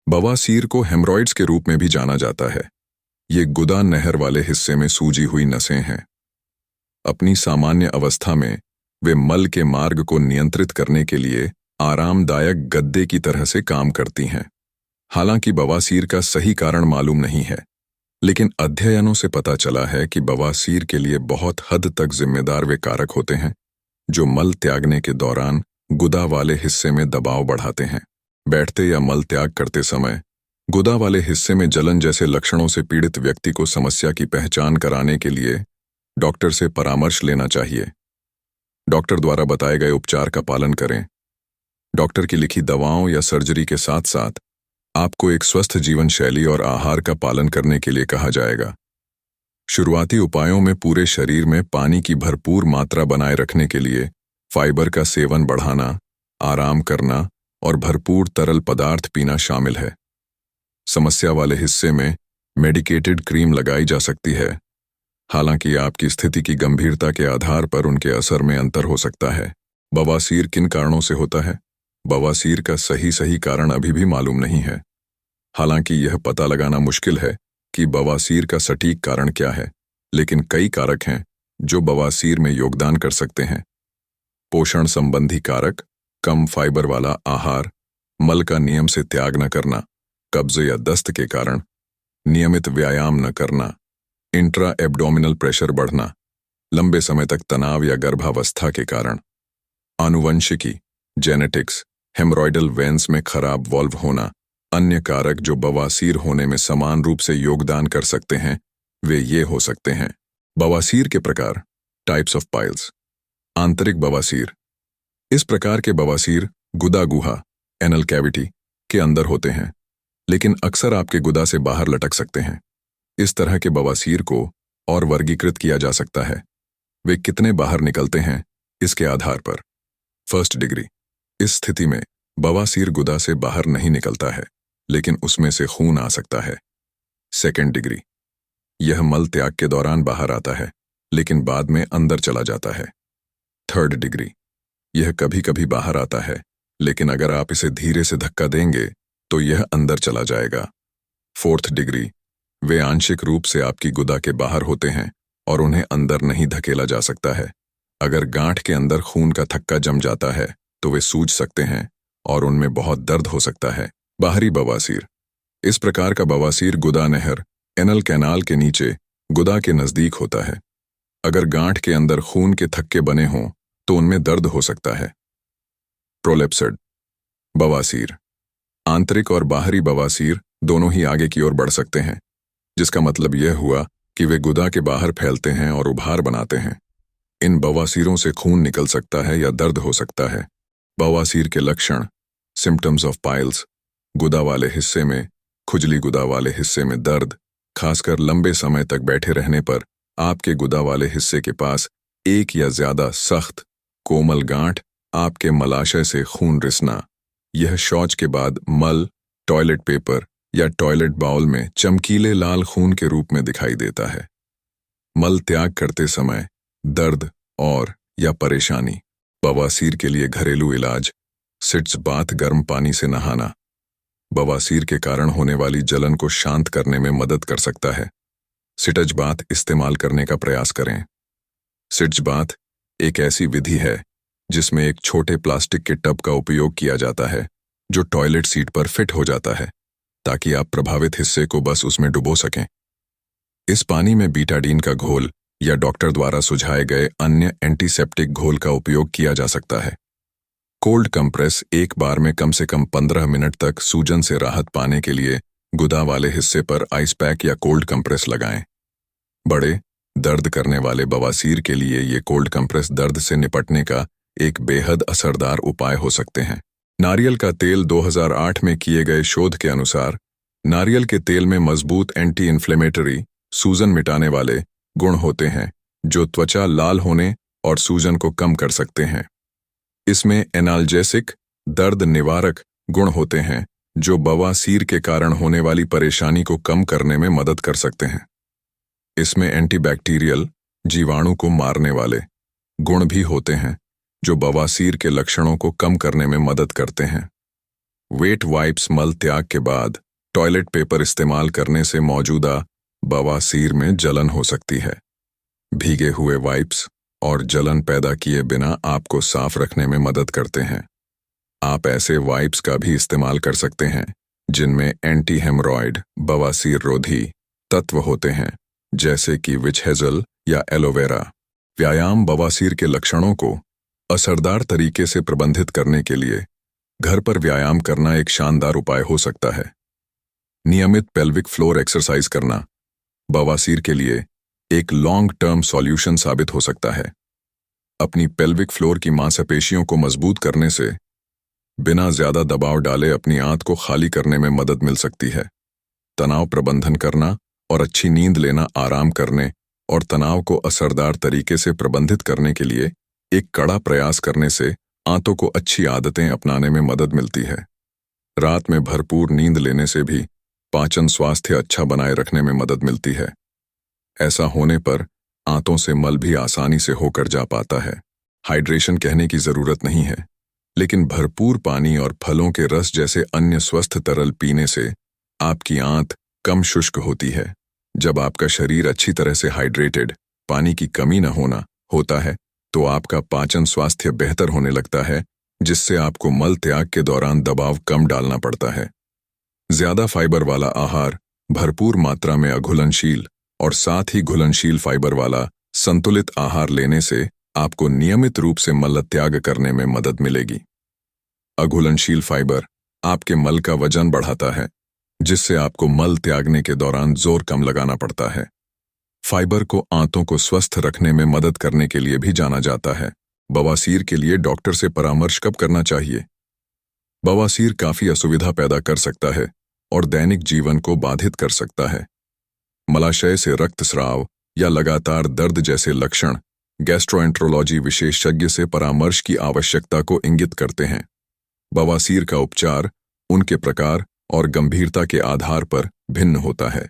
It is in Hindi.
बवासीर को हेमरॉइड्स के रूप में भी जाना जाता है। ये गुदा नहर वाले हिस्से में सूजी हुई नसें हैं। अपनी सामान्य अवस्था में वे मल के मार्ग को नियंत्रित करने के लिए आरामदायक गद्दे की तरह से काम करती हैं। हालांकि बवासीर का सही कारण मालूम नहीं है, लेकिन अध्ययनों से पता चला है कि बवासीर के लिए बहुत हद तक जिम्मेदार वे कारक होते हैं जो मल त्यागने के दौरान गुदा वाले हिस्से में दबाव बढ़ाते हैं। बैठते या मल त्याग करते समय गुदा वाले हिस्से में जलन जैसे लक्षणों से पीड़ित व्यक्ति को समस्या की पहचान कराने के लिए डॉक्टर से परामर्श लेना चाहिए। डॉक्टर द्वारा बताए गए उपचार का पालन करें। डॉक्टर की लिखी दवाओं या सर्जरी के साथ साथ आपको एक स्वस्थ जीवन शैली और आहार का पालन करने के लिए कहा जाएगा। शुरुआती उपायों में पूरे शरीर में पानी की भरपूर मात्रा बनाए रखने के लिए फाइबर का सेवन बढ़ाना, आराम करना और भरपूर तरल पदार्थ पीना शामिल है। समस्या वाले हिस्से में मेडिकेटेड क्रीम लगाई जा सकती है। हालांकि आपकी स्थिति की गंभीरता के आधार पर उनके असर में अंतर हो सकता है। बवासीर किन कारणों से होता है? बवासीर का सही कारण अभी भी मालूम नहीं है। हालांकि यह पता लगाना मुश्किल है कि बवासीर का सटीक कारण क्या है, लेकिन कई कारक हैं जो बवासीर में योगदान कर सकते हैं। पोषण संबंधी कारक, कम फाइबर वाला आहार, मल का नियम से त्याग न करना, कब्ज या दस्त के कारण, नियमित व्यायाम न करना, इंट्रा एब्डोमिनल प्रेशर बढ़ना, लंबे समय तक तनाव या गर्भावस्था के कारण, आनुवंशिकी, जेनेटिक्स, हेमरॉइडल वेन्स में खराब वॉल्व होना। अन्य कारक जो बवासीर होने में समान रूप से योगदान कर सकते हैं वे ये हो सकते हैं। बवासीर के प्रकार, टाइप्स ऑफ पाइल्स। आंतरिक बवासीर। इस प्रकार के बवासीर गुदा गुहा, एनल कैविटी के अंदर होते हैं, लेकिन अक्सर आपके गुदा से बाहर लटक सकते हैं। इस तरह के बवासीर को और वर्गीकृत किया जा सकता है। वे कितने बाहर निकलते हैं इसके आधार पर। First degree. इस स्थिति में बवासीर गुदा से बाहर नहीं निकलता है, लेकिन उसमें से खून आ सकता है। Second degree. यह मल त्याग के दौरान बाहर आता है, लेकिन बाद में अंदर चला जाता है। Third degree. यह कभी कभी बाहर आता है, लेकिन अगर आप इसे धीरे से धक्का देंगे तो यह अंदर चला जाएगा। Fourth degree. वे आंशिक रूप से आपकी गुदा के बाहर होते हैं और उन्हें अंदर नहीं धकेला जा सकता है। अगर गांठ के अंदर खून का थक्का जम जाता है तो वे सूज सकते हैं और उनमें बहुत दर्द हो सकता है। बाहरी बवासीर। इस प्रकार का बवासीर गुदा नहर, एनल कैनाल के नीचे गुदा के नजदीक होता है। अगर गांठ के अंदर खून के थक्के बने हों तो उनमें दर्द हो सकता है। प्रोलेप्सिड बवासीर। आंतरिक और बाहरी बवासीर दोनों ही आगे की ओर बढ़ सकते हैं, जिसका मतलब यह हुआ कि वे गुदा के बाहर फैलते हैं और उभार बनाते हैं। इन बवासीरों से खून निकल सकता है या दर्द हो सकता है। बवासीर के लक्षण, सिम्टम्स ऑफ पाइल्स। गुदा वाले हिस्से में खुजली, गुदा वाले हिस्से में दर्द, खासकर लंबे समय तक बैठे रहने पर आपके गुदा वाले हिस्से के पास एक या ज्यादा सख्त कोमल गांठ, आपके मलाशय से खून रिसना। यह शौच के बाद मल, टॉयलेट पेपर या टॉयलेट बाउल में चमकीले लाल खून के रूप में दिखाई देता है। मल त्याग करते समय दर्द और या परेशानी। बवासीर के लिए घरेलू इलाज, सिट्स बाथ, गर्म पानी से नहाना बवासीर के कारण होने वाली जलन को शांत करने में मदद कर सकता है। सिटज बाथ इस्तेमाल करने का प्रयास करें। सिट्ज बाथ एक ऐसी विधि है जिसमें एक छोटे प्लास्टिक के टब का उपयोग किया जाता है जो टॉयलेट सीट पर फिट हो जाता है, ताकि आप प्रभावित हिस्से को बस उसमें डुबो सकें। इस पानी में बीटाडीन का घोल या डॉक्टर द्वारा सुझाए गए अन्य एंटीसेप्टिक घोल का उपयोग किया जा सकता है। कोल्ड कंप्रेस एक बार में कम से कम 15 मिनट तक सूजन से राहत पाने के लिए गुदा वाले हिस्से पर आइस पैक या कोल्ड कंप्रेस लगाएं। बड़े दर्द करने वाले बवासीर के लिए ये कोल्ड कंप्रेस दर्द से निपटने का एक बेहद असरदार उपाय हो सकते हैं। नारियल का तेल। 2008 में किए गए शोध के अनुसार नारियल के तेल में मजबूत एंटी इन्फ्लेमेटरी, सूजन मिटाने वाले गुण होते हैं जो त्वचा लाल होने और सूजन को कम कर सकते हैं। इसमें एनाल्जेसिक, दर्द निवारक गुण होते हैं जो बवासीर के कारण होने वाली परेशानी को कम करने में मदद कर सकते हैं। इसमें एंटीबैक्टीरियल, जीवाणु को मारने वाले गुण भी होते हैं जो बवासीर के लक्षणों को कम करने में मदद करते हैं। वेट वाइप्स मल त्याग के बाद टॉयलेट पेपर इस्तेमाल करने से मौजूदा बवासीर में जलन हो सकती है। भीगे हुए वाइप्स और जलन पैदा किए बिना आपको साफ रखने में मदद करते हैं। आप ऐसे वाइप्स का भी इस्तेमाल कर सकते हैं जिनमें एंटी हेमरॉइड बवासीर रोधी तत्व होते हैं, जैसे कि विच हेजल या एलोवेरा। व्यायाम बवासीर के लक्षणों को असरदार तरीके से प्रबंधित करने के लिए घर पर व्यायाम करना एक शानदार उपाय हो सकता है। नियमित पेल्विक फ्लोर एक्सरसाइज करना बवासीर के लिए एक लॉन्ग टर्म सॉल्यूशन साबित हो सकता है। अपनी पेल्विक फ्लोर की मांसपेशियों को मजबूत करने से बिना ज्यादा दबाव डाले अपनी आंत को खाली करने में मदद मिल सकती है। तनाव प्रबंधन करना और अच्छी नींद लेना आराम करने और तनाव को असरदार तरीके से प्रबंधित करने के लिए एक कड़ा प्रयास करने से आंतों को अच्छी आदतें अपनाने में मदद मिलती है। रात में भरपूर नींद लेने से भी पाचन स्वास्थ्य अच्छा बनाए रखने में मदद मिलती है। ऐसा होने पर आंतों से मल भी आसानी से होकर जा पाता है। हाइड्रेशन कहने की जरूरत नहीं है, लेकिन भरपूर पानी और फलों के रस जैसे अन्य स्वस्थ तरल पीने से आपकी आंत कम शुष्क होती है। जब आपका शरीर अच्छी तरह से हाइड्रेटेड, पानी की कमी न होना होता है, तो आपका पाचन स्वास्थ्य बेहतर होने लगता है, जिससे आपको मल त्याग के दौरान दबाव कम डालना पड़ता है। ज्यादा फाइबर वाला आहार, भरपूर मात्रा में अघुलनशील और साथ ही घुलनशील फाइबर वाला संतुलित आहार लेने से आपको नियमित रूप से मल त्याग करने में मदद मिलेगी। अघुलनशील फाइबर आपके मल का वजन बढ़ाता है, जिससे आपको मल त्यागने के दौरान जोर कम लगाना पड़ता है। फाइबर को आंतों को स्वस्थ रखने में मदद करने के लिए भी जाना जाता है। बवासीर के लिए डॉक्टर से परामर्श कब करना चाहिए? बवासीर काफी असुविधा पैदा कर सकता है और दैनिक जीवन को बाधित कर सकता है। मलाशय से रक्तस्राव या लगातार दर्द जैसे लक्षण गैस्ट्रोएंट्रोलॉजी विशेषज्ञ से परामर्श की आवश्यकता को इंगित करते हैं। बवासीर का उपचार उनके प्रकार और गंभीरता के आधार पर भिन्न होता है।